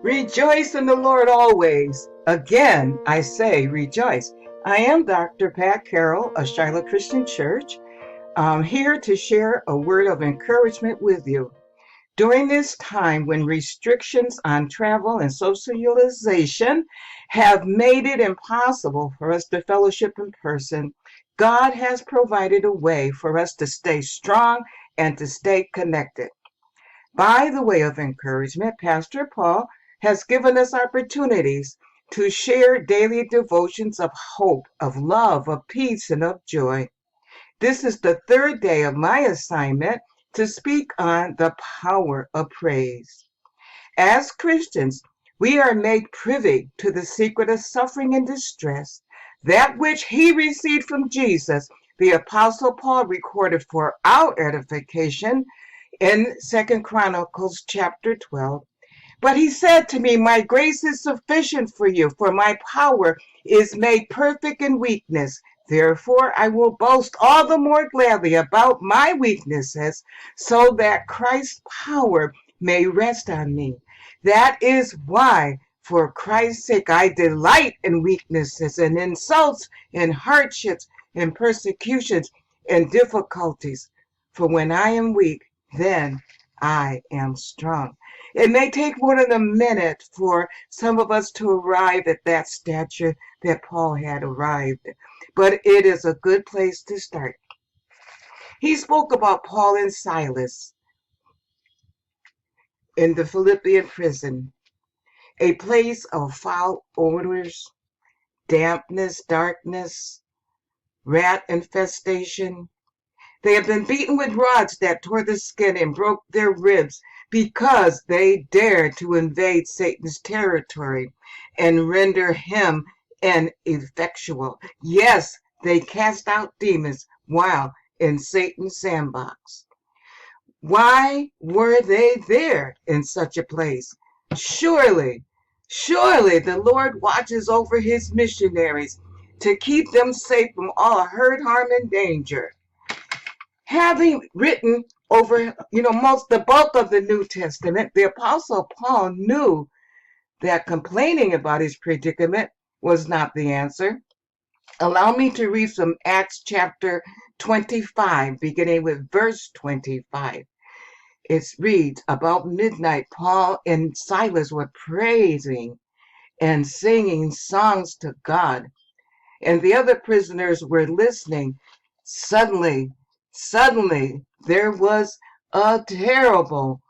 Rejoice in the Lord always. Again, I say rejoice. I am Dr. Pat Carroll of Shiloh Christian Church. I'm here to share a word of encouragement with you. During this time when restrictions on travel and socialization have made it impossible for us to fellowship in person, God has provided a way for us to stay strong and to stay connected. By the way of encouragement, Pastor Paul has given us opportunities to share daily devotions of hope, of love, of peace, and of joy. This is the third day of my assignment to speak on the power of praise. As Christians, we are made privy to the secret of suffering and distress, that which he received from Jesus. The Apostle Paul recorded for our edification in 2 Chronicles chapter 12. But he said to me, my grace is sufficient for you, for my power is made perfect in weakness. Therefore, I will boast all the more gladly about my weaknesses, so that Christ's power may rest on me. That is why, for Christ's sake, I delight in weaknesses and insults and hardships and persecutions and difficulties. For when I am weak, then I am strong. It may take more than a minute for some of us to arrive at that stature that Paul had arrived, but it is a good place to start. He spoke about Paul and Silas in the Philippian prison, a place of foul odors, dampness, darkness, rat infestation. They have been beaten with rods that tore the skin and broke their ribs because they dared to invade Satan's territory and render him ineffectual. Yes, they cast out demons while in Satan's sandbox. Why were they there in such a place? Surely the Lord watches over his missionaries to keep them safe from all hurt, harm, and danger. Having written over, the bulk of the New Testament, the Apostle Paul knew that complaining about his predicament was not the answer. Allow me to read from Acts chapter 25, beginning with verse 25. It reads, about midnight, Paul and Silas were praising and singing songs to God, and the other prisoners were listening. Suddenly, there was a terrible,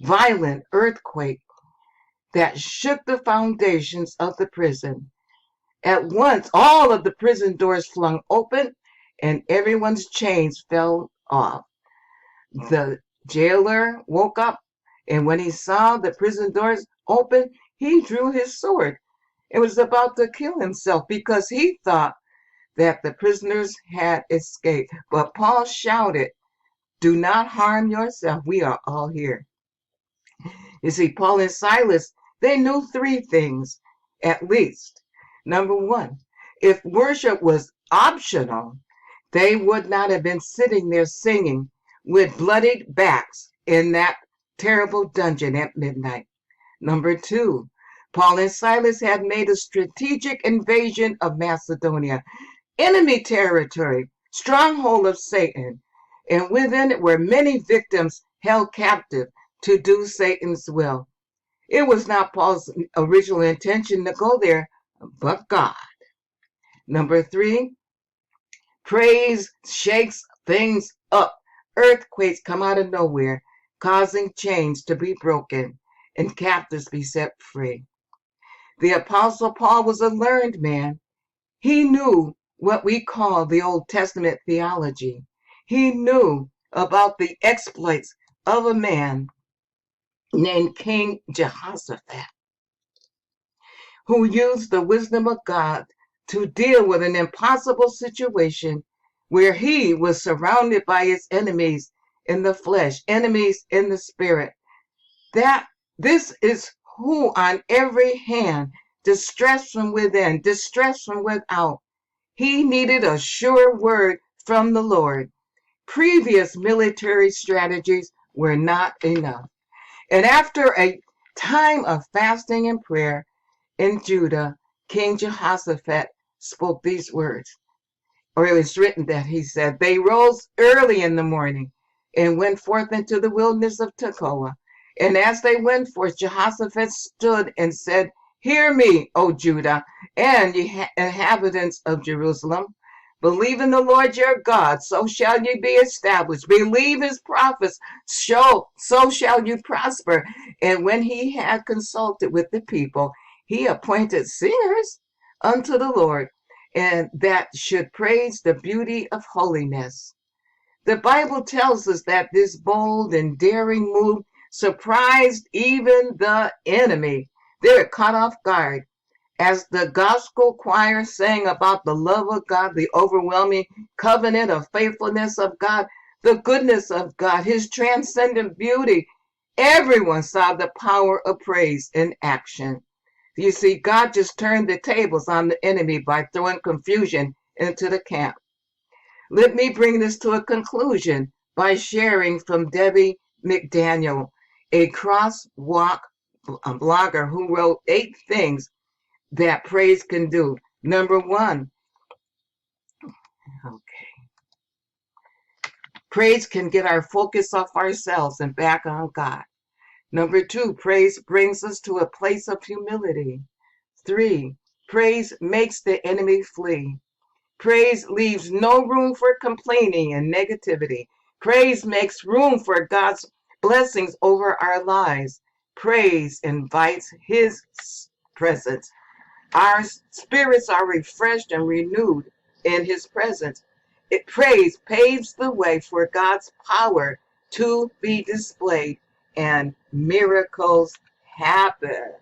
violent earthquake that shook the foundations of the prison. At once, all of the prison doors flung open and everyone's chains fell off. The jailer woke up, and when he saw the prison doors open, he drew his sword and was about to kill himself because he thought that the prisoners had escaped. But Paul shouted, do not harm yourself. We are all here. You see, Paul and Silas, they knew three things, at least. Number one, if worship was optional, they would not have been sitting there singing with bloodied backs in that terrible dungeon at midnight. Number two, Paul and Silas had made a strategic invasion of Macedonia, enemy territory, stronghold of Satan, and within it were many victims held captive to do Satan's will. It was not Paul's original intention to go there, but God. Number three, praise shakes things up. Earthquakes come out of nowhere, causing chains to be broken and captives be set free. The Apostle Paul was a learned man. He knew what we call the Old Testament theology. He knew about the exploits of a man named King Jehoshaphat, who used the wisdom of God to deal with an impossible situation where he was surrounded by his enemies in the flesh, enemies in the spirit. This is who on every hand, distress from within, distress from without. He needed a sure word from the Lord. Previous military strategies were not enough. And after a time of fasting and prayer in Judah, King Jehoshaphat spoke these words, or it was written that he said, they rose early in the morning and went forth into the wilderness of Tekoa. And as they went forth, Jehoshaphat stood and said, hear me, O Judah, and ye inhabitants of Jerusalem. Believe in the Lord your God, so shall ye be established. Believe his prophets, so shall you prosper. And when he had consulted with the people, he appointed singers unto the Lord, and that should praise the beauty of holiness. The Bible tells us that this bold and daring move surprised even the enemy. They were caught off guard as the gospel choir sang about the love of God, the overwhelming covenant of faithfulness of God, the goodness of God, his transcendent beauty. Everyone saw the power of praise in action. You see, God just turned the tables on the enemy by throwing confusion into the camp. Let me bring this to a conclusion by sharing from Debbie McDaniel, a crosswalk blogger who wrote 8 things that praise can do. Number 1, praise can get our focus off ourselves and back on God. Number 2, praise brings us to a place of humility. 3, praise makes the enemy flee. Praise leaves no room for complaining and negativity. Praise makes room for God's blessings over our lives. Praise invites his presence. Our spirits are refreshed and renewed in his presence. Praise paves the way for God's power to be displayed, and miracles happen.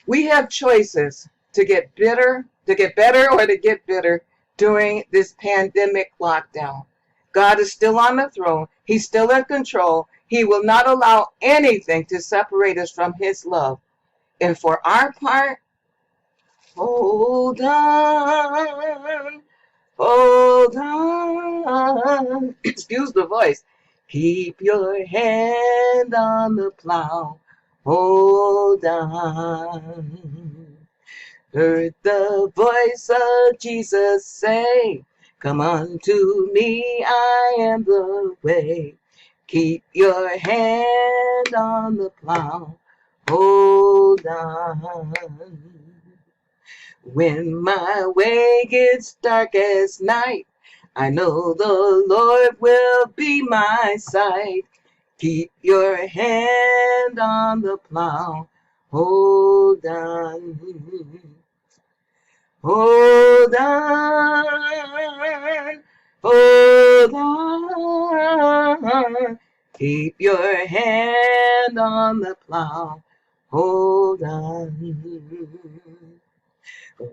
We have choices to get better or to get bitter during this pandemic lockdown. God is still on the throne. He's still in control. He will not allow anything to separate us from his love. And for our part, hold on, hold on. Excuse the voice. Keep your hand on the plow. Hold on. Heard the voice of Jesus say, come unto me, I am the way. Keep your hand on the plow. Hold on. When my way gets dark as night, I know the Lord will be my sight. Keep your hand on the plow. Hold on. Hold on. Hold on. Keep your hand on the plow. Hold on.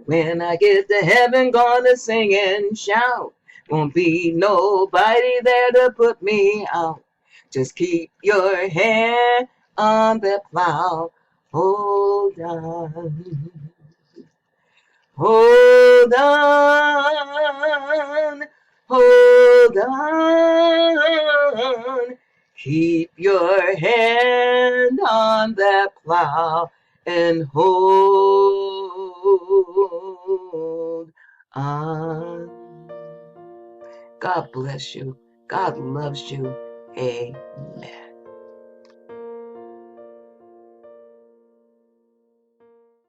When I get to heaven, gonna sing and shout. Won't be nobody there to put me out. Just keep your hand on the plow. Hold on. Hold on. Hold on. Keep your hand on that plow and hold on. God bless you. God loves you. Amen.